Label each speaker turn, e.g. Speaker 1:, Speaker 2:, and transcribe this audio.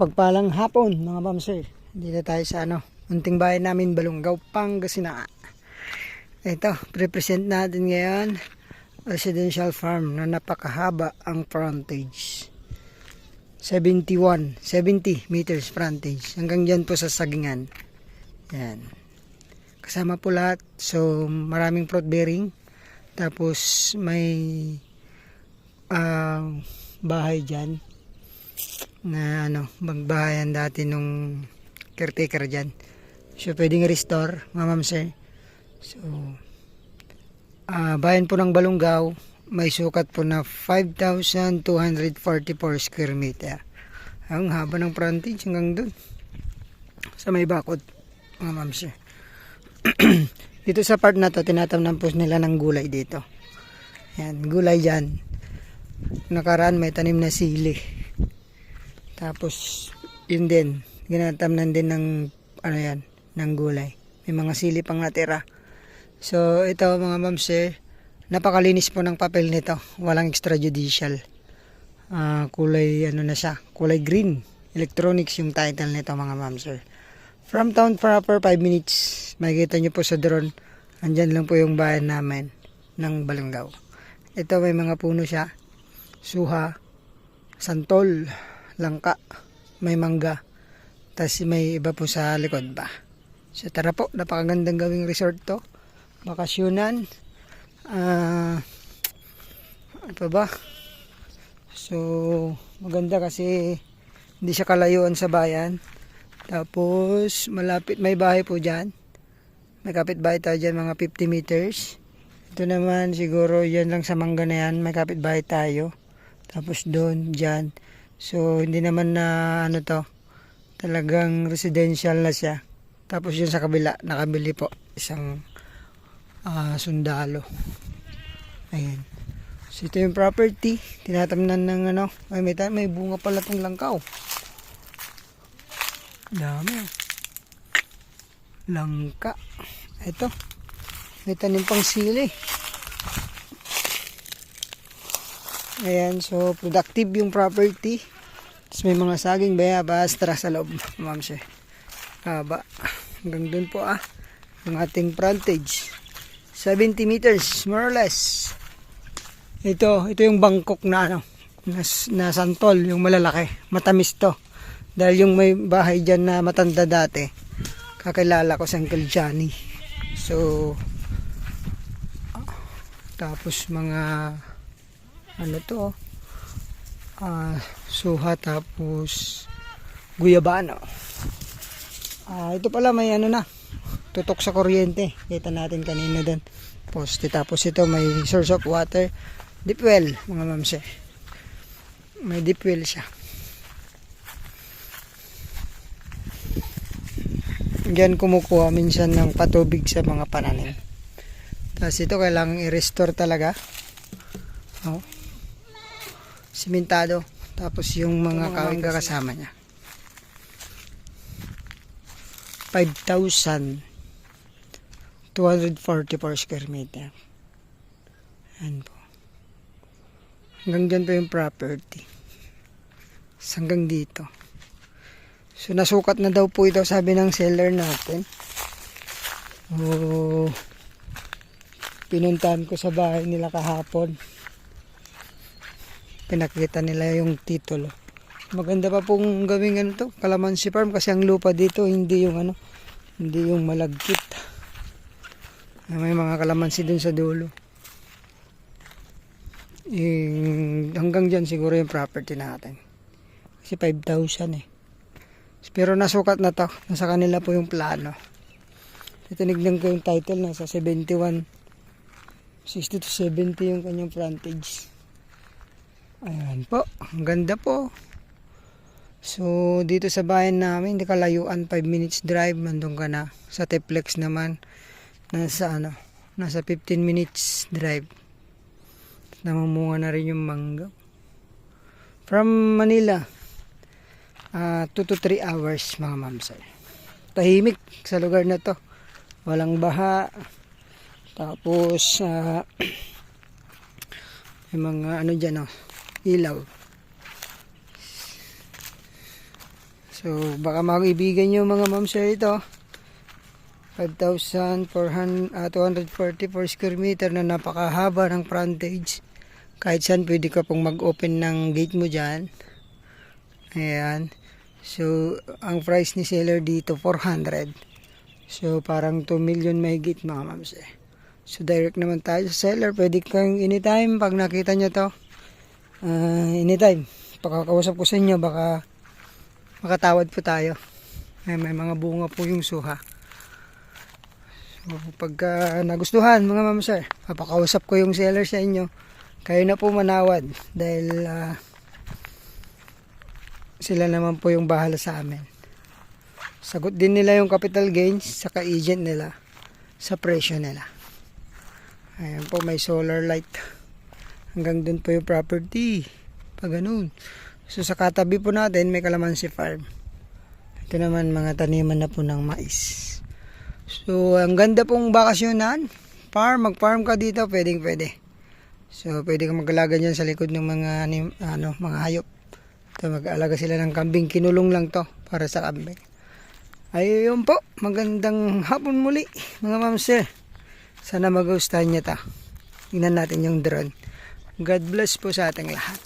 Speaker 1: Mapagpalang hapon mga mamsir. Dito tayo sa munting bayan namin, Balungaw, Pangasinan. Ito, represent natin ngayon residential farm na napakahaba ang frontage. 70 meters frontage. Hanggang dyan po sa sagingan. Yan. Kasama po lahat. So maraming fruit bearing. Tapos may bahay dyan na magbahayan dati nung caretaker dyan. So pwedeng restore mga mamsir. So bayan po ng Balungaw, may sukat po na 5,244 square meter. Ang haba ng frontage hanggang dun sa may bakod mga mamsir. Dito sa part na to, tinatamnan po nila ng gulay dito. Yan, gulay dyan. Nakaraan may tanim na sili. Tapos yun din, ginatamnan din ng ng gulay. May mga sili pang natira. So ito mga mamsir, napakalinis po ng papel nito. Walang extrajudicial. Kulay na siya, kulay green. Electronics yung title nito mga mamsir. From town proper 5 minutes. Makikita nyo po sa drone. Andyan lang po yung bayan namin ng Balungaw. Ito may mga puno siya. Suha, santol, langka, may mangga. Tapos may iba po sa likod ba. So tara po, napakagandang gawing resort to. Bakasyonan. Ano pa ba? So maganda kasi hindi siya kalayuan sa bayan. Tapos malapit, may bahay po dyan. May kapitbahay tayo dyan, mga 50 meters. Ito naman siguro yan lang sa mangga na yan, may kapitbahay tayo. Tapos doon, dyan. So hindi naman na talagang residential na siya. Tapos yun sa kabila, nakabili po isang sundalo. Ayan. So ito yung property. Tinatamnan ng may bunga pala itong langkaw. Dami. Langka. Ito. May tanim pang sili. Ayan. So productive yung property. Tapos may mga saging bayabas tara sa loob. Mamsir. Haba. Hanggang dun po yung ating frontage. 70 meters more or less. Ito yung Bangkok na na santol, yung malalaki. Matamis to. Dahil yung may bahay dyan na matanda dati, kakilala ko si Uncle Johnny. So tapos mga suha, tapos guyabano. Ito pala may tutok sa kuryente. Kita natin kanina din poste. Tapos ito may source of water, deep well mga mamsir. May deep well siya. Diyan kumukuha minsan ng patubig sa mga pananim. Tapos ito kailangan i-restore talaga. Simentado. Tapos yung mga kawing kasama niya. 5,244 square meter. Ayan po. Hanggang dyan po yung property. Hanggang dito. So nasukat na daw po ito, sabi ng seller natin. Pinuntahan ko sa bahay nila kahapon. Pinakita nila yung titulo. Maganda pa pong gawing Calamansi farm kasi ang lupa dito hindi yung hindi yung malagkit. May mga kalamansi dun sa dulo. Hanggang dyan siguro yung property natin. Kasi 5,000 Pero nasukat na to. Nasa kanila po yung plano. Tinignan ko yung title. Nasa 60 to 70 yung kanyang frontage. Ayan po. Ang ganda po. So dito sa bayan namin, hindi kalayuan, 5 minutes drive. Nandun ka na. Sa Teplex naman, nasa 15 minutes drive. Namumunga na rin yung mangga. From Manila, 2 to 3 hours mga mamsir. Tahimik sa lugar na to. Walang baha. Tapos may mga dyan ilaw. So baka mag-ibigan nyo mga ma'am sir ito. 5,240 per square meter na napakahaba ng frontage. Kahit saan pwede ka pong mag-open ng gate mo dyan. Ayan. So ang price ni seller dito 400. So parang 2 million mahigit mga ma'am sir. So direct naman tayo sa seller. Pwede kang anytime pag nakita nyo to. Anytime. Pakakausap ko sa inyo baka makatawad po tayo. May mga bunga po yung suha. So, pagka nagustuhan mga ma'am sir, papakausap ko yung seller sa inyo. Kayo na po manawad dahil sila naman po yung bahala sa amin. Sagot din nila yung capital gains saka agent nila sa presyo nila. Ayan po, may solar light. Hanggang dun po yung property. Pag ganun. So sa katabi po natin may kalamansi farm. Ito naman mga taniman na po ng mais. So, ang ganda pong bakasyonan. Mag-farm ka dito, pwede. So, pwede kang mag-alaga dyan sa likod ng mga hayop. So, mag-alaga sila ng kambing. Kinulong lang to para sa kambing. Ayun po, magandang hapon muli, mga ma'am sir. Sana magustuhan niyo ta. Tingnan natin yung drone. God bless po sa ating lahat.